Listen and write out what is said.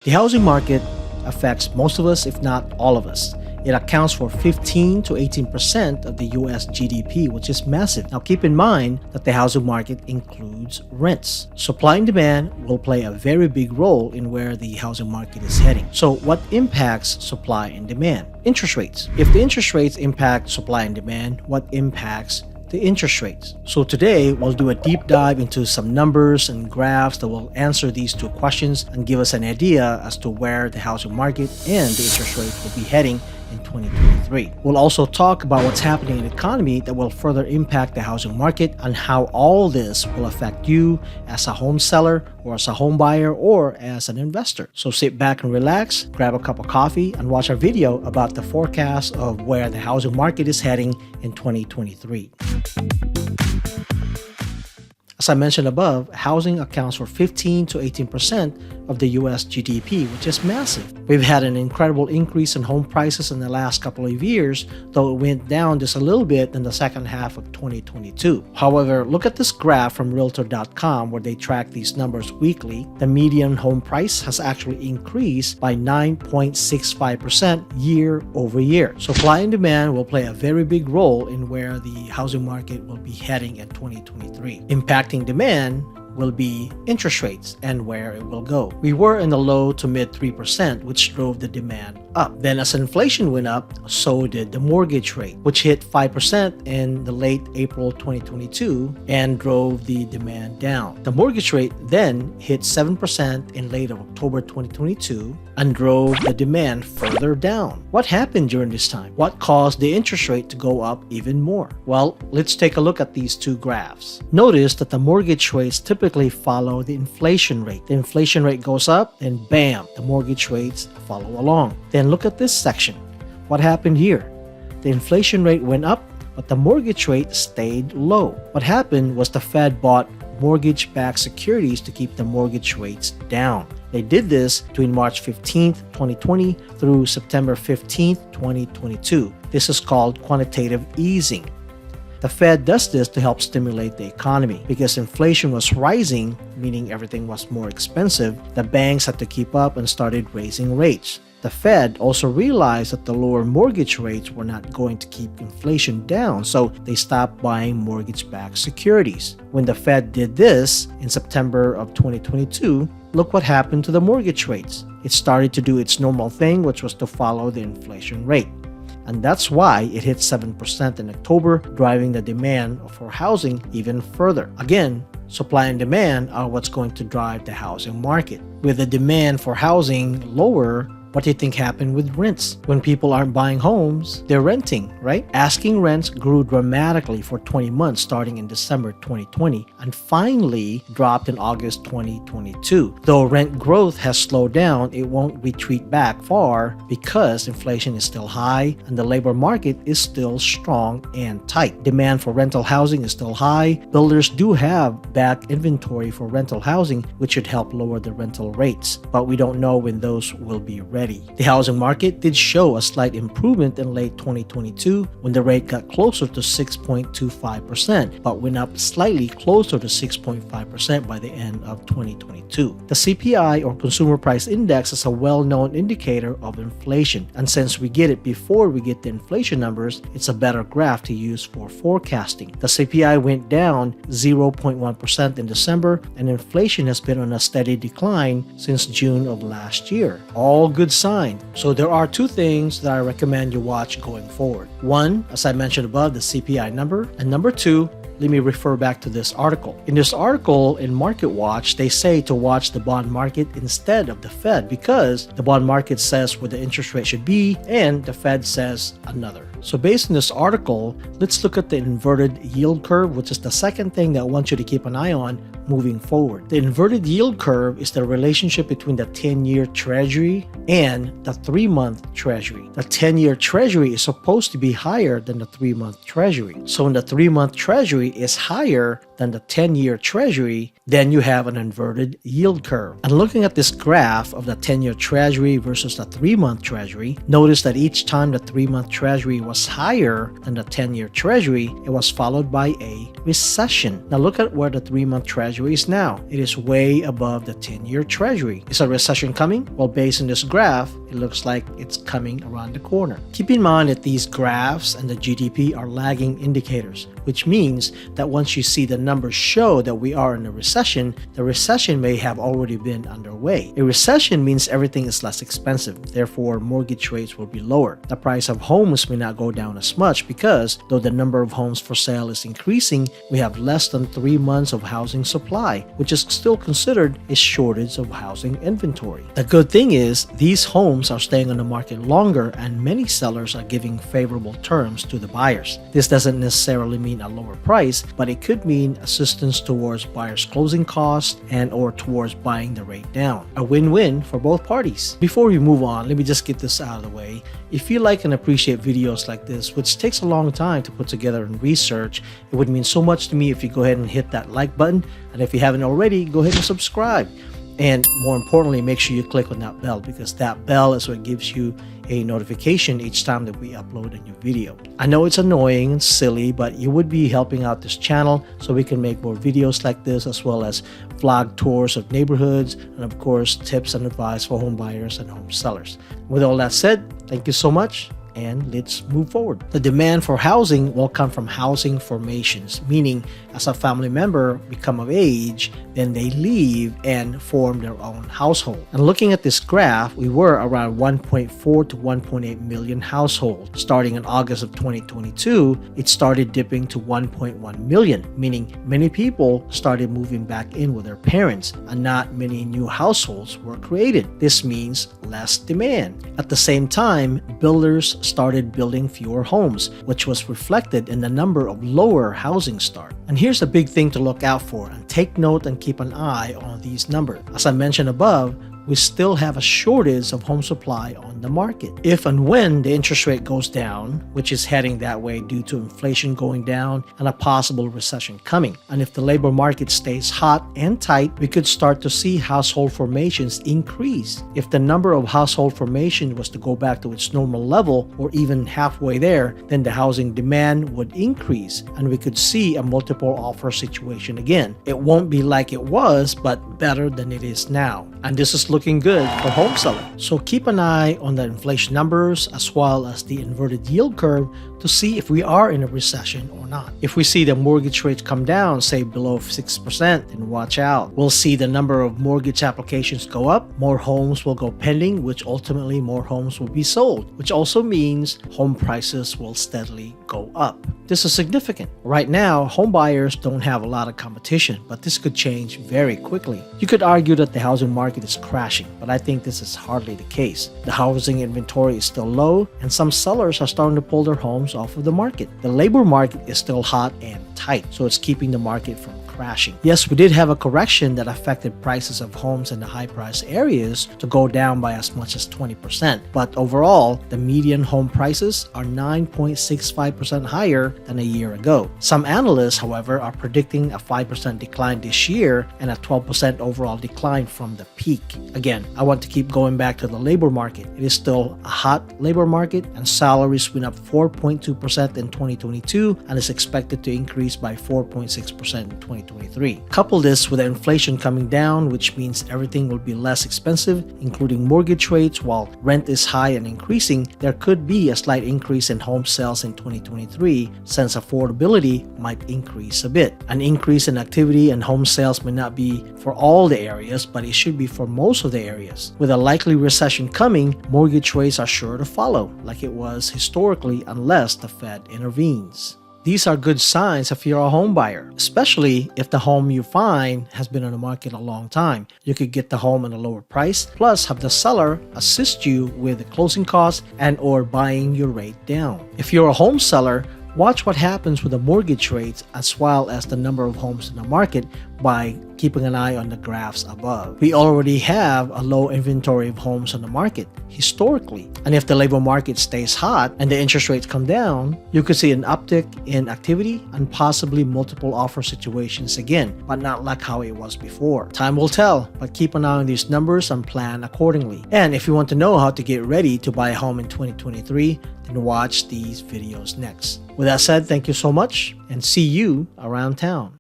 The housing market affects most of us, if not all of us. It accounts for 15 to 18% of the US GDP, which is massive. Now keep in mind that the housing market includes rents. Supply and demand will play a very big role in where the housing market is heading. So what impacts supply and demand? Interest rates. If the interest rates impact supply and demand, what impacts the interest rates? So today we'll do a deep dive into some numbers and graphs that will answer these two questions and give us an idea as to where the housing market and the interest rate will be heading in 2023. We'll also talk about what's happening in the economy that will further impact the housing market and how all this will affect you as a home seller or as a home buyer or as an investor. So sit back and relax, grab a cup of coffee, and watch our video about the forecast of where the housing market is heading in 2023. As I mentioned above, housing accounts for 15 to 18% of the US GDP, which is massive. We've had an incredible increase in home prices in the last couple of years, though it went down just a little bit in the second half of 2022. However, look at this graph from Realtor.com where they track these numbers weekly. The median home price has actually increased by 9.65% year over year. Supply and demand will play a very big role in where the housing market will be heading in 2023. Impacting demand will be interest rates and where it will go. We were in the low to mid 3%, which drove the demand up. Then as inflation went up, so did the mortgage rate, which hit 5% in the late April 2022 and drove the demand down. The mortgage rate then hit 7% in late October 2022 and drove the demand further down. What happened during this time? What caused the interest rate to go up even more? Well, let's take a look at these two graphs. Notice that the mortgage rates typically follow the inflation rate. The inflation rate goes up, then bam, the mortgage rates follow along. Then look at this section. What happened here? The inflation rate went up, but the mortgage rate stayed low. What happened was the Fed bought mortgage-backed securities to keep the mortgage rates down. They did this between March 15th, 2020 through September 15th, 2022. This is called quantitative easing. The Fed does this to help stimulate the economy. Because inflation was rising, meaning everything was more expensive, the banks had to keep up and started raising rates. The Fed also realized that the lower mortgage rates were not going to keep inflation down, so they stopped buying mortgage-backed securities. When the Fed did this in September of 2022, look what happened to the mortgage rates. It started to do its normal thing, which was to follow the inflation rate. And that's why it hit 7% in October, driving the demand for housing even further. Again, supply and demand are what's going to drive the housing market. With the demand for housing lower, what do you think happened with rents? When people aren't buying homes, they're renting, right? Asking rents grew dramatically for 20 months starting in December 2020 and finally dropped in August 2022. Though rent growth has slowed down, it won't retreat back far because inflation is still high and the labor market is still strong and tight. Demand for rental housing is still high. Builders do have back inventory for rental housing, which should help lower the rental rates, but we don't know when those will be ready. The housing market did show a slight improvement in late 2022 when the rate got closer to 6.25%, but went up slightly closer to 6.5% by the end of 2022. The CPI or Consumer Price Index is a well-known indicator of inflation, and since we get it before we get the inflation numbers, it's a better graph to use for forecasting. The CPI went down 0.1% in December, and inflation has been on a steady decline since June of last year. All good sign. So there are two things that I recommend you watch going forward. One, as I mentioned above, the CPI number, and number two, let me refer back to this article. In this article in Market Watch, they say to watch the bond market instead of the Fed because the bond market says where the interest rate should be and the Fed says another. So based on this article, let's look at the inverted yield curve, which is the second thing that I want you to keep an eye on moving forward. The inverted yield curve is the relationship between the 10-year Treasury and the 3-month Treasury. The 10-year Treasury is supposed to be higher than the 3-month Treasury. So when the 3-month Treasury is higher than the 10-year Treasury, then you have an inverted yield curve. And looking at this graph of the 10-year Treasury versus the 3-month Treasury, notice that each time the 3-month Treasury was higher than the 10-year Treasury, it was followed by a recession. Now look at where the 3-month Treasury Treasuries now. It is way above the 10-year Treasury. Is a recession coming? Well, based on this graph, it looks like it's coming around the corner. Keep in mind that these graphs and the GDP are lagging indicators, which means that once you see the numbers show that we are in a recession, the recession may have already been underway. A recession means everything is less expensive, therefore mortgage rates will be lower. The price of homes may not go down as much because, though the number of homes for sale is increasing, we have less than 3 months of housing supply, which is still considered a shortage of housing inventory. The good thing is, these homes are staying on the market longer and many sellers are giving favorable terms to the buyers. This doesn't necessarily mean a lower price, but it could mean assistance towards buyers' closing costs and or towards buying the rate down. A win-win for both parties. Before we move on, let me just get this out of the way. If you like and appreciate videos like this, which takes a long time to put together and research, it would mean so much to me if you go ahead and hit that like button. And if you haven't already, go ahead and subscribe. And more importantly, make sure you click on that bell, because that bell is what gives you a notification each time that we upload a new video. I know it's annoying and silly, but you would be helping out this channel so we can make more videos like this, as well as vlog tours of neighborhoods and of course tips and advice for home buyers and home sellers. With all that said, thank you so much. And let's move forward. The demand for housing will come from housing formations, meaning as a family member become of age, then they leave and form their own household. And looking at this graph, we were around 1.4 to 1.8 million households. Starting in August of 2022, it started dipping to 1.1 million, meaning many people started moving back in with their parents and not many new households were created. This means less demand. At the same time, builders started building fewer homes, which was reflected in the number of lower housing starts. And here's a big thing to look out for, and take note and keep an eye on these numbers. As I mentioned above, we still have a shortage of home supply on the market. If and when the interest rate goes down, which is heading that way due to inflation going down and a possible recession coming, and if the labor market stays hot and tight, we could start to see household formations increase. If the number of household formation was to go back to its normal level or even halfway there, then the housing demand would increase and we could see a multiple offer situation again. It won't be like it was, but better than it is now. And this is looking good for home sellers. So keep an eye on the inflation numbers as well as the inverted yield curve to see if we are in a recession or not. If we see the mortgage rates come down, say below 6%, then watch out. We'll see the number of mortgage applications go up, more homes will go pending, which ultimately more homes will be sold, which also means home prices will steadily go up. This is significant. Right now, home buyers don't have a lot of competition, but this could change very quickly. You could argue that the housing market is crashing, but I think this is hardly the case. The housing inventory is still low, and some sellers are starting to pull their homes off of the market. The labor market is still hot and tight, so it's keeping the market from crashing. Yes, we did have a correction that affected prices of homes in the high-price areas to go down by as much as 20%, but overall, the median home prices are 9.65% higher than a year ago. Some analysts, however, are predicting a 5% decline this year and a 12% overall decline from the peak. Again, I want to keep going back to the labor market. It is still a hot labor market, and salaries went up 4.2% in 2022 and is expected to increase by 4.6% in 2023. Couple this with the inflation coming down, which means everything will be less expensive, including mortgage rates. While rent is high and increasing, there could be a slight increase in home sales in 2023 since affordability might increase a bit. An increase in activity and home sales may not be for all the areas, but it should be for most of the areas. With a likely recession coming, mortgage rates are sure to follow, like it was historically, unless the Fed intervenes. These are good signs if you're a home buyer, especially if the home you find has been on the market a long time. You could get the home at a lower price, plus have the seller assist you with the closing costs and or buying your rate down. If you're a home seller, watch what happens with the mortgage rates as well as the number of homes in the market by keeping an eye on the graphs above. We already have a low inventory of homes on the market historically, and if the labor market stays hot and the interest rates come down, you could see an uptick in activity and possibly multiple offer situations again, but not like how it was before. Time will tell, but keep an eye on these numbers and plan accordingly. And if you want to know how to get ready to buy a home in 2023, then watch these videos next. With that said, thank you so much and see you around town.